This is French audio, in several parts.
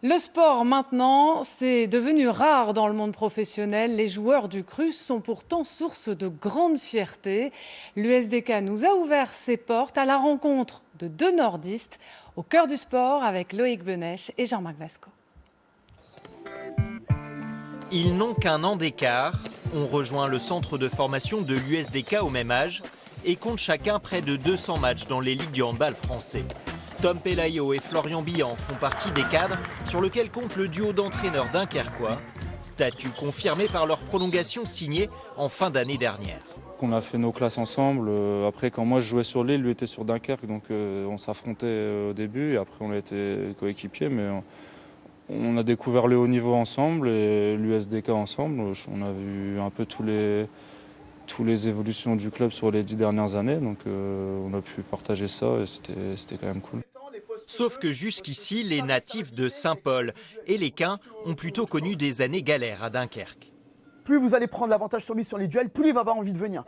Le sport maintenant, c'est devenu rare dans le monde professionnel. Les joueurs du Crus sont pourtant source de grande fierté. L'USDK nous a ouvert ses portes à la rencontre de deux nordistes au cœur du sport avec Loïc Benech et Jean-Marc Vasco. Ils n'ont qu'un an d'écart, ont rejoint le centre de formation de l'USDK au même âge et comptent chacun près de 200 matchs dans les ligues du handball français. Tom Pelayo et Florian Billan font partie des cadres sur lesquels compte le duo d'entraîneurs dunkerquois, statut confirmé par leur prolongation signée en fin d'année dernière. On a fait nos classes ensemble. Après, quand moi je jouais sur l'île, lui était sur Dunkerque, donc on s'affrontait au début et après on a été coéquipiers. Mais on a découvert le haut niveau ensemble et l'USDK ensemble. On a vu un peu toutes les évolutions du club sur les 10 dernières années, donc on a pu partager ça et c'était quand même cool. Sauf que jusqu'ici, les natifs de Saint-Paul et les Quins ont plutôt connu des années galères à Dunkerque. Plus vous allez prendre l'avantage sur lui sur les duels, plus il va avoir envie de venir.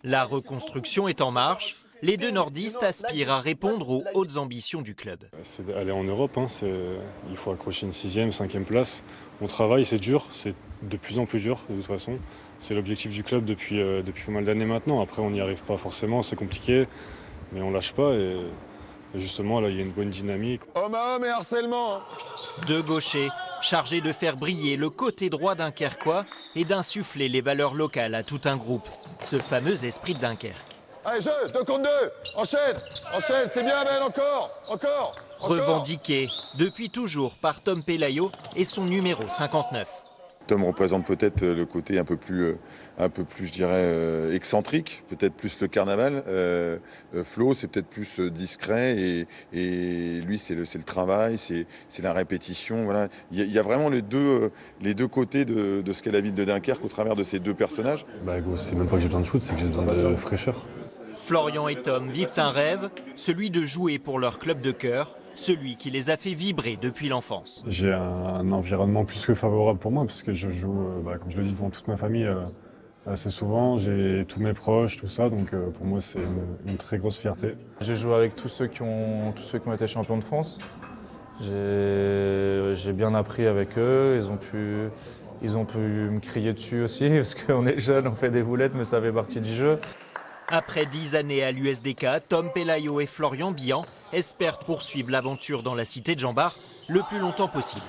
La reconstruction est en marche. Les deux nordistes aspirent à répondre aux hautes ambitions du club. C'est d'aller en Europe, il faut accrocher une 6e, 5e place. On travaille, c'est dur, c'est de plus en plus dur de toute façon. C'est l'objectif du club depuis pas mal d'années maintenant. Après on n'y arrive pas forcément, c'est compliqué, mais on lâche pas et justement là il y a une bonne dynamique. Homme à homme et harcèlement. Deux gauchers chargés de faire briller le côté droit dunkerquois et d'insuffler les valeurs locales à tout un groupe, ce fameux esprit de Dunkerque. Allez, jeu, 2 contre 2, enchaîne, c'est bien, Ben, encore. Revendiqué depuis toujours par Tom Pelayo et son numéro 59. Tom représente peut-être le côté un peu plus je dirais, excentrique, peut-être plus le carnaval. Flo, c'est peut-être plus discret et lui, c'est le travail, c'est la répétition. Voilà. Il y a vraiment les deux côtés de ce qu'est la ville de Dunkerque au travers de ces deux personnages. C'est même pas que j'ai besoin de shoot, c'est que j'ai besoin de fraîcheur. Florian et Tom vivent un rêve, celui de jouer pour leur club de cœur, celui qui les a fait vibrer depuis l'enfance. J'ai un environnement plus que favorable pour moi parce que je joue, comme je le dis, devant toute ma famille assez souvent. J'ai tous mes proches, tout ça, donc pour moi c'est une très grosse fierté. J'ai joué avec tous ceux qui ont été champions de France. J'ai bien appris avec eux, ils ont pu me crier dessus aussi parce qu'on est jeunes, on fait des boulettes mais ça fait partie du jeu. Après 10 années à l'USDK, Tom Pelayo et Florian Billan espèrent poursuivre l'aventure dans la cité de Jean Bart le plus longtemps possible.